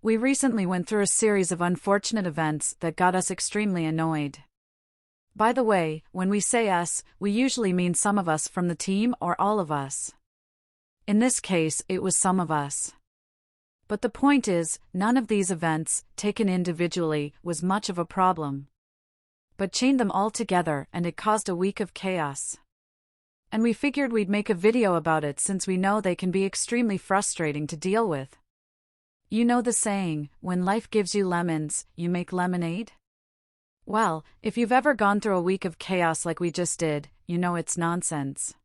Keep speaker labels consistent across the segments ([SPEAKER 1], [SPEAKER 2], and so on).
[SPEAKER 1] We recently went through a series of unfortunate events that got us extremely annoyed. By the way, when we say us, we usually mean some of us from the team or all of us. In this case, it was some of us. But the point is, none of these events, taken individually, was much of a problem. But chained them all together and it caused a week of chaos. And we figured we'd make a video about it since we know they can be extremely frustrating to deal with. You know the saying, when life gives you lemons, you make lemonade? Well, if you've ever gone through a week of chaos like we just did, you know it's nonsense.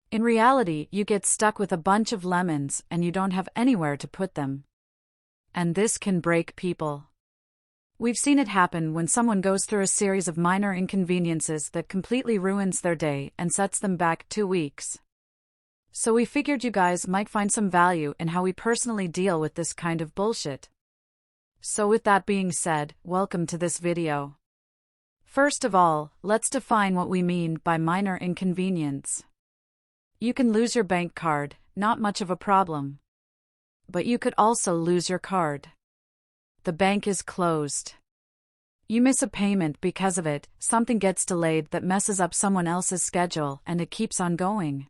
[SPEAKER 1] In reality, you get stuck with a bunch of lemons and you don't have anywhere to put them. And this can break people. We've seen it happen when someone goes through a series of minor inconveniences that completely ruins their day and sets them back 2 weeks. So we figured you guys might find some value in how we personally deal with this kind of bullshit. So with that being said, welcome to this video. First of all, let's define what we mean by minor inconvenience. You can lose your bank card, not much of a problem. But you could also lose your card. The bank is closed. You miss a payment because of it, something gets delayed that messes up someone else's schedule and it keeps on going.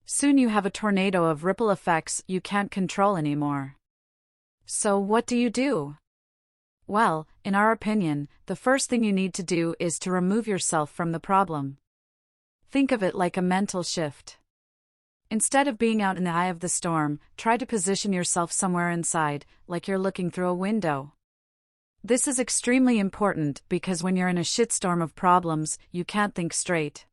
[SPEAKER 1] Soon you have a tornado of ripple effects you can't control anymore. So what do? Well, in our opinion, the first thing you need to do is to remove yourself from the problem. Think of it like a mental shift. Instead of being out in the eye of the storm, try to position yourself somewhere inside, like you're looking through a window. This is extremely important because when you're in a shitstorm of problems, you can't think straight.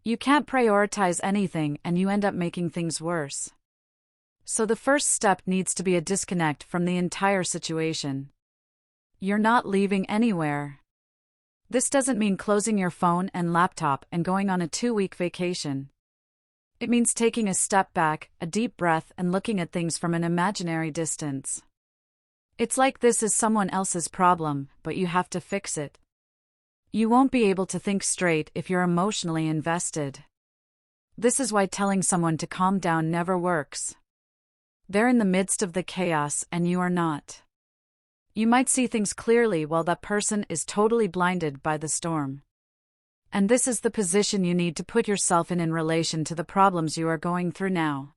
[SPEAKER 1] You can't prioritize anything and you end up making things worse. So the first step needs to be a disconnect from the entire situation. You're not leaving anywhere. This doesn't mean closing your phone and laptop and going on a 2-week vacation. It means taking a step back, a deep breath, and looking at things from an imaginary distance. It's like this is someone else's problem, but you have to fix it. You won't be able to think straight if you're emotionally invested. This is why telling someone to calm down never works. They're in the midst of the chaos and you are not. You might see things clearly while that person is totally blinded by the storm. And this is the position you need to put yourself in relation to the problems you are going through now.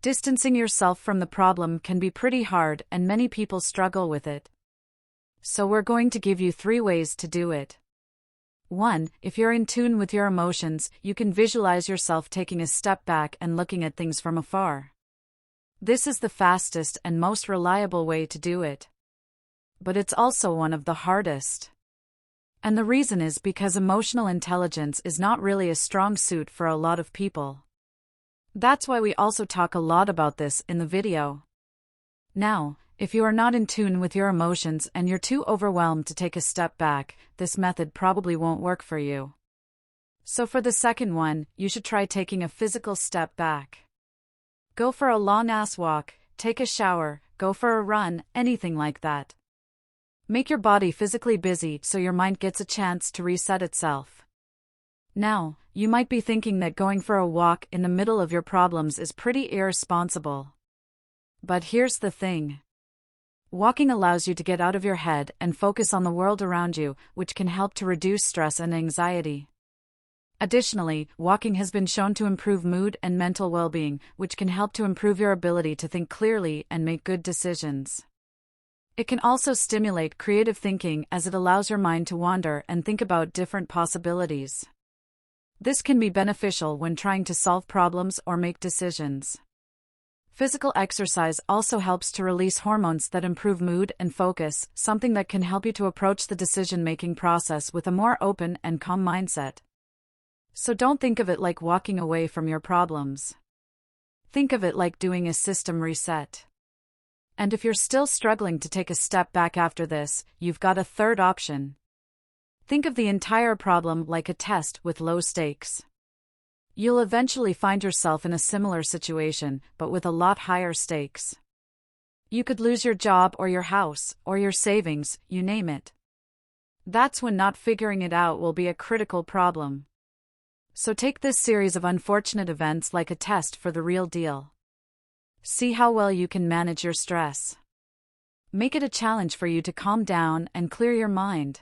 [SPEAKER 1] Distancing yourself from the problem can be pretty hard and many people struggle with it. So we're going to give you 3 ways to do it. 1. If you're in tune with your emotions, you can visualize yourself taking a step back and looking at things from afar. This is the fastest and most reliable way to do it. But it's also one of the hardest. And the reason is because emotional intelligence is not really a strong suit for a lot of people. That's why we also talk a lot about this in the video. Now, if you are not in tune with your emotions and you're too overwhelmed to take a step back, this method probably won't work for you. So for the second one, you should try taking a physical step back. Go for a long-ass walk, take a shower, go for a run, anything like that. Make your body physically busy so your mind gets a chance to reset itself. Now, you might be thinking that going for a walk in the middle of your problems is pretty irresponsible. But here's the thing. Walking allows you to get out of your head and focus on the world around you, which can help to reduce stress and anxiety. Additionally, walking has been shown to improve mood and mental well-being, which can help to improve your ability to think clearly and make good decisions. It can also stimulate creative thinking as it allows your mind to wander and think about different possibilities. This can be beneficial when trying to solve problems or make decisions. Physical exercise also helps to release hormones that improve mood and focus, something that can help you to approach the decision-making process with a more open and calm mindset. So don't think of it like walking away from your problems. Think of it like doing a system reset. And if you're still struggling to take a step back after this, you've got a third option. Think of the entire problem like a test with low stakes. You'll eventually find yourself in a similar situation, but with a lot higher stakes. You could lose your job or your house, or your savings, you name it. That's when not figuring it out will be a critical problem. So take this series of unfortunate events like a test for the real deal. See how well you can manage your stress. Make it a challenge for you to calm down and clear your mind.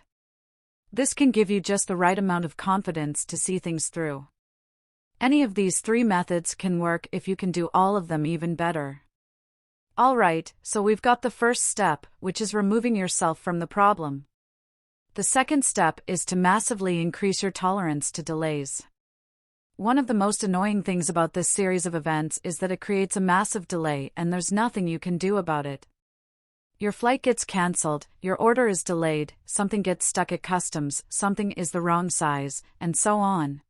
[SPEAKER 1] This can give you just the right amount of confidence to see things through. Any of these 3 methods can work if you can do all of them even better. Alright, so we've got the first step, which is removing yourself from the problem. The second step is to massively increase your tolerance to delays. One of the most annoying things about this series of events is that it creates a massive delay and there's nothing you can do about it. Your flight gets cancelled, your order is delayed, something gets stuck at customs, something is the wrong size, and so on.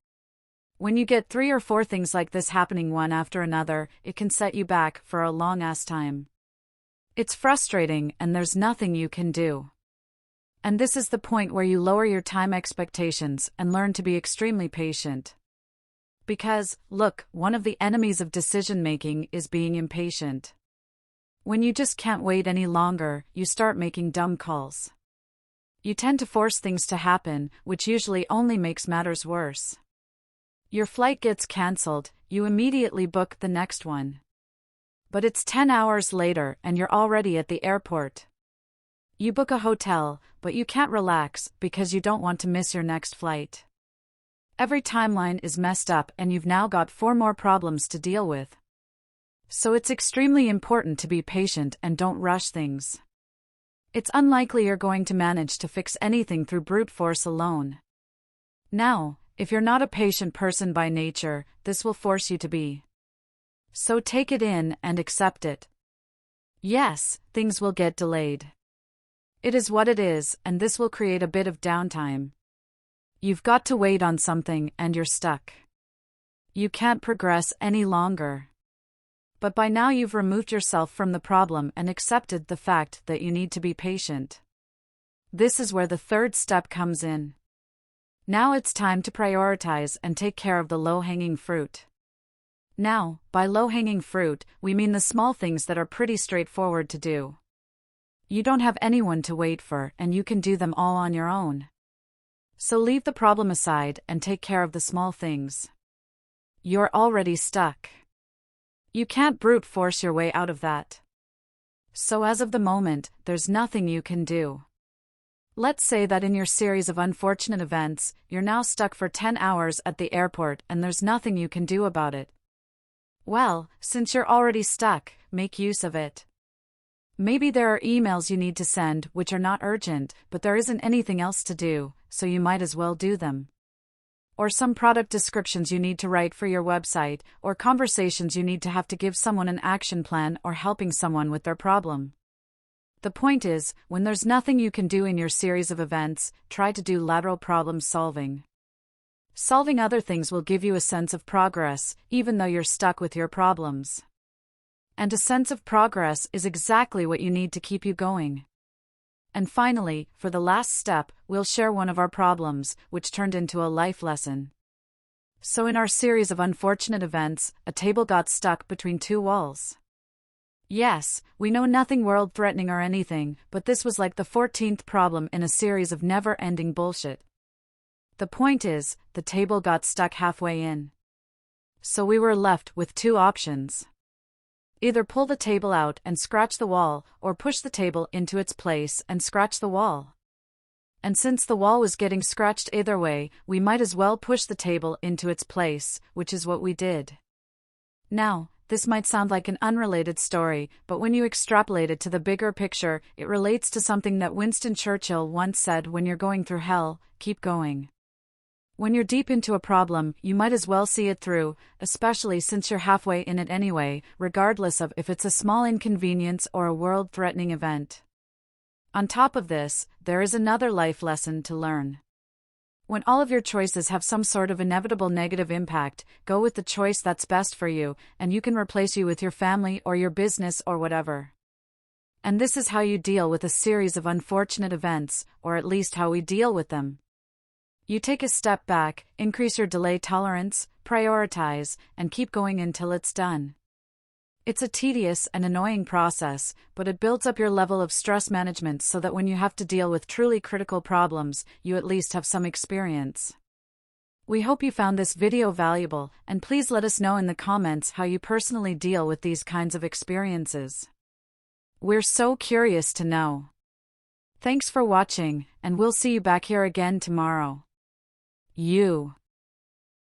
[SPEAKER 1] When you get 3 or 4 things like this happening one after another, it can set you back for a long-ass time. It's frustrating and there's nothing you can do. And this is the point where you lower your time expectations and learn to be extremely patient. Because, look, one of the enemies of decision-making is being impatient. When you just can't wait any longer, you start making dumb calls. You tend to force things to happen, which usually only makes matters worse. Your flight gets cancelled, you immediately book the next one. But it's 10 hours later and you're already at the airport. You book a hotel, but you can't relax because you don't want to miss your next flight. Every timeline is messed up and you've now got 4 more problems to deal with. So it's extremely important to be patient and don't rush things. It's unlikely you're going to manage to fix anything through brute force alone. Now, if you're not a patient person by nature, this will force you to be. So take it in and accept it. Yes, things will get delayed. It is what it is, and this will create a bit of downtime. You've got to wait on something and you're stuck. You can't progress any longer. But by now you've removed yourself from the problem and accepted the fact that you need to be patient. This is where the third step comes in. Now it's time to prioritize and take care of the low-hanging fruit. Now, by low-hanging fruit, we mean the small things that are pretty straightforward to do. You don't have anyone to wait for, and you can do them all on your own. So leave the problem aside and take care of the small things. You're already stuck. You can't brute force your way out of that. So as of the moment, there's nothing you can do. Let's say that in your series of unfortunate events, you're now stuck for 10 hours at the airport and there's nothing you can do about it. Well, since you're already stuck, make use of it. Maybe there are emails you need to send which are not urgent, but there isn't anything else to do, so you might as well do them. Or some product descriptions you need to write for your website, or conversations you need to have to give someone an action plan or helping someone with their problem. The point is, when there's nothing you can do in your series of events, try to do lateral problem solving. Solving other things will give you a sense of progress, even though you're stuck with your problems. And a sense of progress is exactly what you need to keep you going. And finally, for the last step, we'll share one of our problems, which turned into a life lesson. So in our series of unfortunate events, a table got stuck between 2 walls. Yes, we know nothing world-threatening or anything, but this was like the 14th problem in a series of never-ending bullshit. The point is, the table got stuck halfway in. So we were left with 2 options. Either pull the table out and scratch the wall, or push the table into its place and scratch the wall. And since the wall was getting scratched either way, we might as well push the table into its place, which is what we did. Now, this might sound like an unrelated story, but when you extrapolate it to the bigger picture, it relates to something that Winston Churchill once said: when you're going through hell, keep going. When you're deep into a problem, you might as well see it through, especially since you're halfway in it anyway, regardless of if it's a small inconvenience or a world-threatening event. On top of this, there is another life lesson to learn. When all of your choices have some sort of inevitable negative impact, go with the choice that's best for you, and you can replace you with your family or your business or whatever. And this is how you deal with a series of unfortunate events, or at least how we deal with them. You take a step back, increase your delay tolerance, prioritize, and keep going until it's done. It's a tedious and annoying process, but it builds up your level of stress management so that when you have to deal with truly critical problems, you at least have some experience. We hope you found this video valuable, and please let us know in the comments how you personally deal with these kinds of experiences. We're so curious to know. Thanks for watching, and we'll see you back here again tomorrow. You.